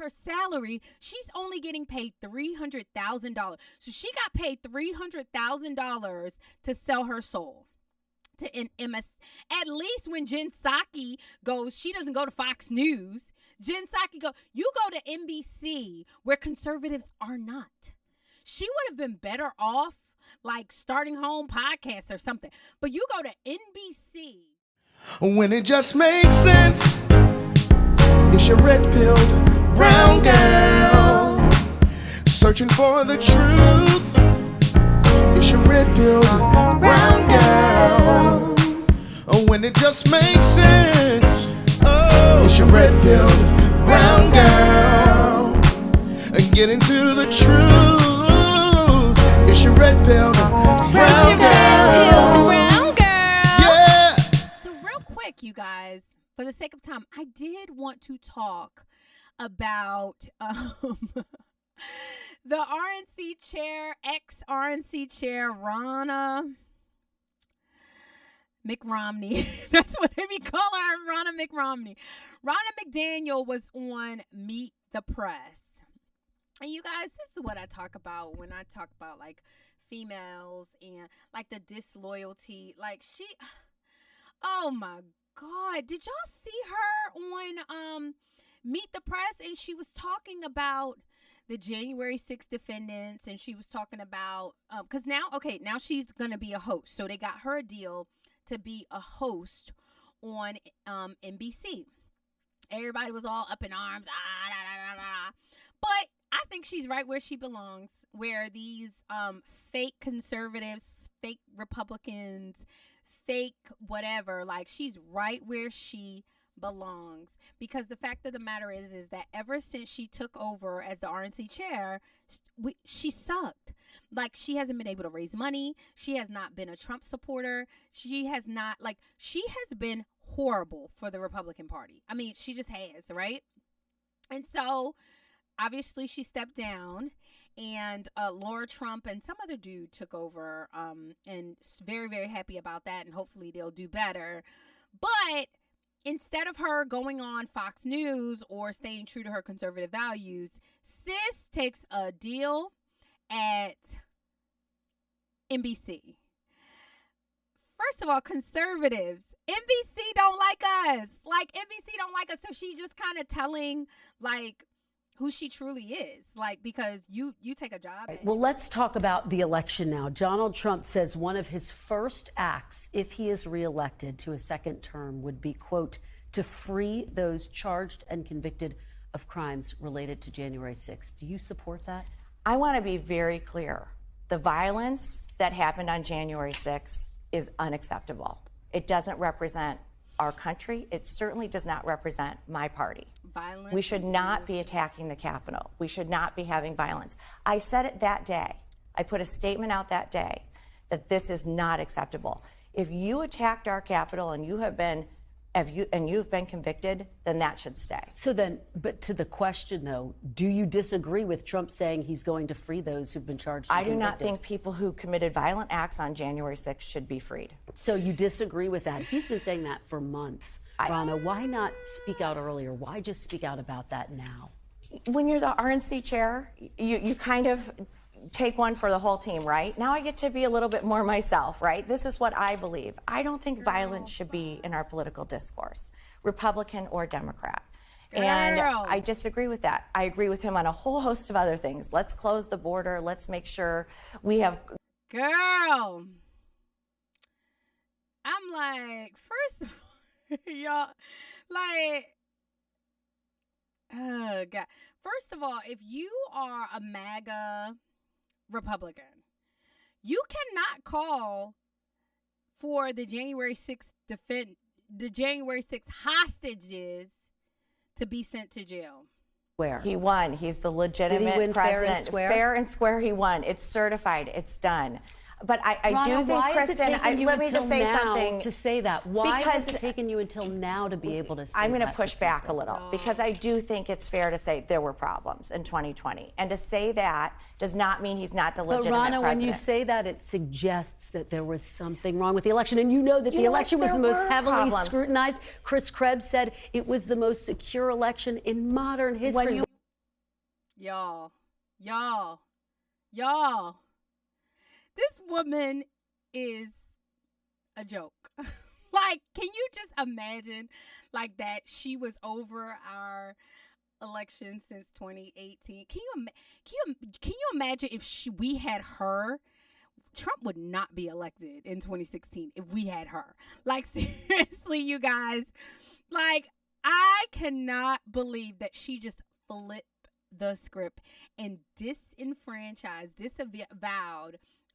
her salary, she's only getting paid $300,000. So she got paid $300,000 to sell her soul to MS. At least when Jen Psaki goes, she doesn't go to Fox News. Jen Psaki you go to NBC where conservatives are not. She would have been better off like starting home podcasts or something. But you go to NBC. When it just makes sense, it's your red-pilled brown girl searching for the truth. It's your red-pilled brown girl. When it just makes sense, it's your red-pilled brown girl. And get into the truth. It's your red-pilled brown girl. You guys, for the sake of time, I did want to talk about the RNC chair, ex-RNC chair, Ronna McRomney. That's what they call her, Ronna McRomney. Ronna McDaniel was on Meet the Press. And you guys, this is what I talk about when I talk about like females and like the disloyalty. Like oh my God, did y'all see her on Meet the Press? And she was talking about the January 6th defendants, and she was talking about because now she's gonna be a host. So they got her a deal to be a host on NBC. Everybody was all up in arms, but I think she's right where she belongs, where these fake conservatives, fake Republicans, fake whatever, like she's right where she belongs. Because the fact of the matter is that ever since she took over as the RNC chair, she sucked. Like, she hasn't been able to raise money. She has not been a Trump supporter. She has been horrible for the Republican Party. I mean, she just has, right? And so obviously she stepped down, and Laura Trump and some other dude took over, and very, very happy about that, and hopefully they'll do better. But instead of her going on Fox News or staying true to her conservative values, sis takes a deal at NBC. First of all, conservatives, NBC don't like us. Like, NBC don't like us, so she's just kind of telling, like, who she truly is, like, because you take a job. Well, let's talk about the election now. Donald Trump says one of his first acts, if he is reelected to a second term, would be, quote, to free those charged and convicted of crimes related to January 6th. Do you support that? I want to be very clear. The violence that happened on January 6th is unacceptable. It doesn't represent our country. It certainly does not represent my party. Violence. We should not be attacking the Capitol. We should not be having violence. I said it that day. I put a statement out that day that this is not acceptable. If you attacked our Capitol and you've been convicted, then that should stay. So then, but to the question though, do you disagree with Trump saying he's going to free those who've been charged and I do convicted? not think people who committed violent acts on January 6th should be freed. So you disagree with that? He's been saying that for months. Ronna, why not speak out earlier? Why just speak out about that now? When you're the RNC chair, you kind of take one for the whole team, right? Now I get to be a little bit more myself, right? This is what I believe. I don't think violence should be in our political discourse, Republican or Democrat. And I disagree with that. I agree with him on a whole host of other things. Let's close the border. Let's make sure we have... Girl, I'm like, first of all, y'all, like, oh God. First of all, if you are a MAGA Republican, you cannot call for the January 6th hostages to be sent to jail. Where? He won. He's the legitimate president. Fair and square, he won. It's certified. It's done. But I Ronna, do think, Kristen, let me just say something. To say that. Why has it taken you until now to be able to say that? I'm going to push back a little because I do think it's fair to say there were problems in 2020. And to say that does not mean he's not the legitimate president. But Ronna, when you say that, it suggests that there was something wrong with the election. And you know that the election was the most heavily scrutinized. Chris Krebs said it was the most secure election in modern history. Y'all. This woman is a joke. Like, can you just imagine like that she was over our election since 2018? Can you imagine if we had her? Trump would not be elected in 2016 if we had her. Like, seriously, you guys. Like, I cannot believe that she just flipped the script and disavowed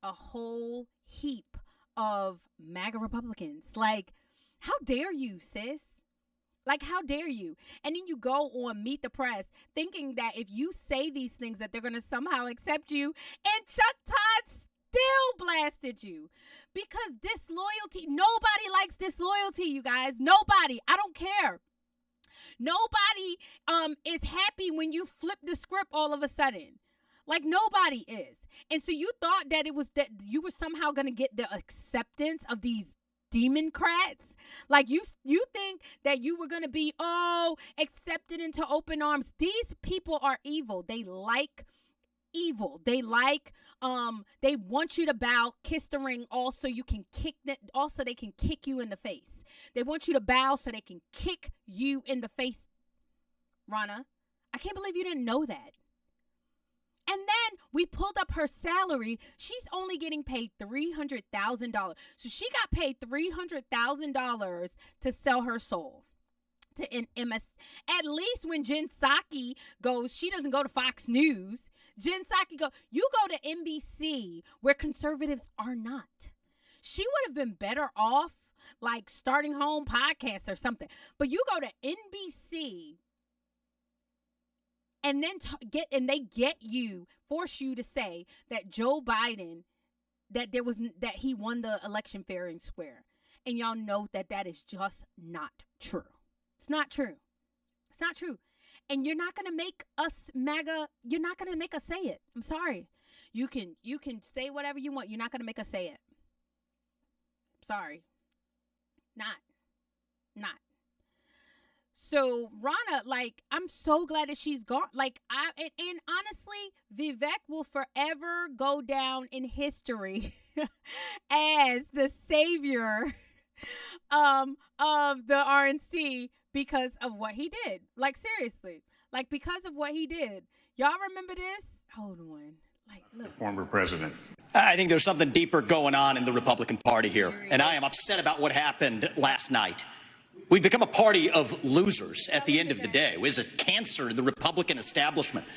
a whole heap of MAGA Republicans. Like, how dare you, sis? Like, how dare you? And then you go on Meet the Press thinking that if you say these things that they're going to somehow accept you. And Chuck Todd still blasted you. Because disloyalty, nobody likes disloyalty, you guys. Nobody. I don't care. Nobody is happy when you flip the script all of a sudden. Like, nobody is. And so you thought that it was that you were somehow going to get the acceptance of these Democrats. Like, you think that you were going to be, accepted into open arms. These people are evil. They like evil. They like, they want you to bow, kiss the ring, also you can kick that, also they can kick you in the face. They want you to bow so they can kick you in the face. Ronna, I can't believe you didn't know that. And then we pulled up her salary. She's only getting paid $300,000. So she got paid $300,000 to sell her soul to MS. At least when Jen Psaki goes, she doesn't go to Fox News. Jen Psaki you go to NBC where conservatives are not. She would have been better off like starting home podcasts or something. But you go to NBC and then force you to say that Joe Biden, that he won the election fair and square. And y'all know that is just not true. It's not true. It's not true. And you're not going to make us MAGA, you're not going to make us say it. I'm sorry. You can say whatever you want. You're not going to make us say it. Sorry. Not. So Ronna, like, I'm so glad that she's gone. Like, and honestly, Vivek will forever go down in history as the savior of the RNC because of what he did. Like, seriously, like, because of what he did. Y'all remember this? Hold on. Like, look. The former president. I think there's something deeper going on in the Republican Party here, and I am upset about what happened last night. We've become a party of losers at the end of the day. It was a cancer to the Republican establishment.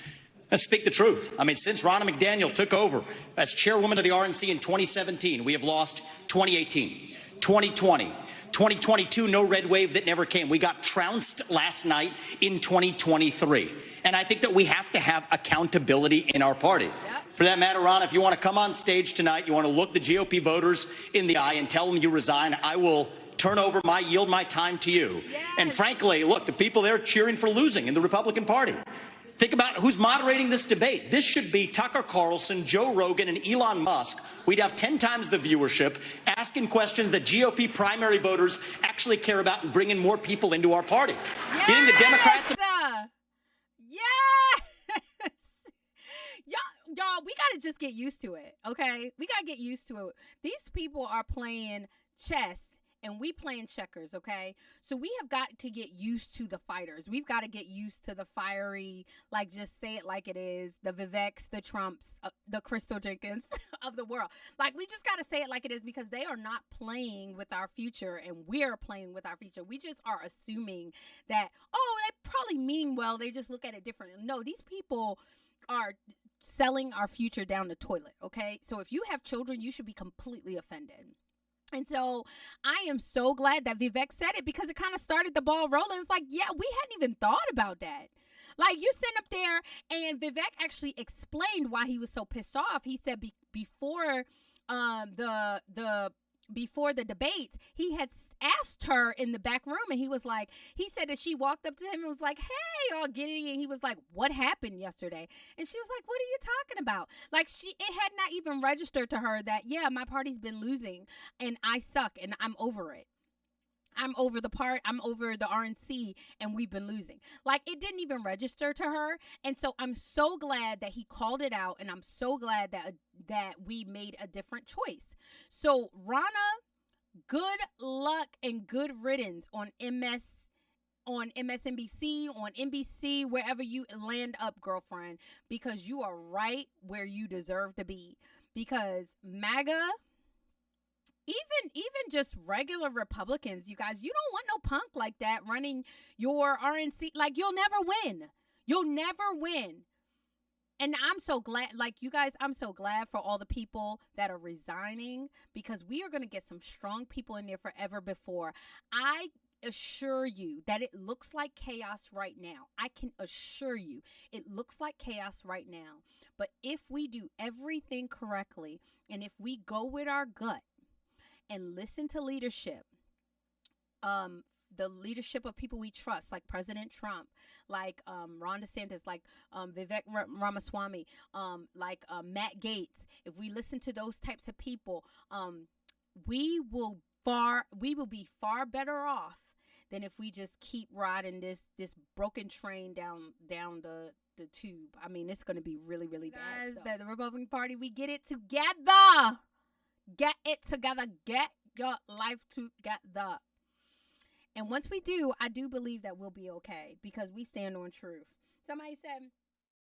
Let's speak the truth. I mean, since Ronna McDaniel took over as chairwoman of the RNC in 2017, we have lost 2018, 2020, 2022, no red wave that never came. We got trounced last night in 2023. And I think that we have to have accountability in our party. Yep. For that matter, Ronna, if you want to come on stage tonight, you want to look the GOP voters in the eye and tell them you resign, I will yield my time to you. Yes. And frankly, look, the people there cheering for losing in the Republican Party. Think about who's moderating this debate. This should be Tucker Carlson, Joe Rogan, and Elon Musk. We'd have 10 times the viewership, asking questions that GOP primary voters actually care about and bringing more people into our party. Yes. Getting the Democrats. Yes. Y'all, we got to just get used to it, okay? We got to get used to it. These people are playing chess and we playing checkers, okay? So we have got to get used to the fighters. We've got to get used to the fiery, like, just say it like it is, the Viveks, the Trumps, the Crystal Jenkins of the world. Like, we just got to say it like it is because they are not playing with our future and we're playing with our future. We just are assuming that, they probably mean well. They just look at it differently. No, these people are selling our future down the toilet, okay? So if you have children, you should be completely offended. And so I am so glad that Vivek said it because it kind of started the ball rolling. It's like, yeah, we hadn't even thought about that. Like, you sit up there and Vivek actually explained why he was so pissed off. He said before the debates, he had asked her in the back room and he said that she walked up to him and was like, hey, all giddy. And he was like, what happened yesterday? And she was like, what are you talking about? Like, it had not even registered to her that, yeah, my party's been losing and I suck and I'm over it. I'm over the RNC and we've been losing. Like, it didn't even register to her. And so I'm so glad that he called it out, and I'm so glad that we made a different choice. So Ronna, good luck and good riddance on MSNBC, on NBC, wherever you land up, girlfriend, because you are right where you deserve to be. Because MAGA, even just regular Republicans, you guys, you don't want no punk like that running your RNC. Like, you'll never win. You'll never win. And I'm so glad, like, you guys, I'm so glad for all the people that are resigning, because we are going to get some strong people in there forever before. I assure you that it looks like chaos right now. I can assure you it looks like chaos right now. But if we do everything correctly, and if we go with our gut and listen to leadership, the leadership of people we trust, like President Trump, like Ron DeSantis, like Vivek Ramaswamy, like Matt Gaetz, if we listen to those types of people, we will be far better off than if we just keep riding this broken train down the tube. I mean, it's going to be really, really bad. So. The Republican Party, we get it together. Get it together. Get your life together. And once we do, I do believe that we'll be okay, because we stand on truth. Somebody said,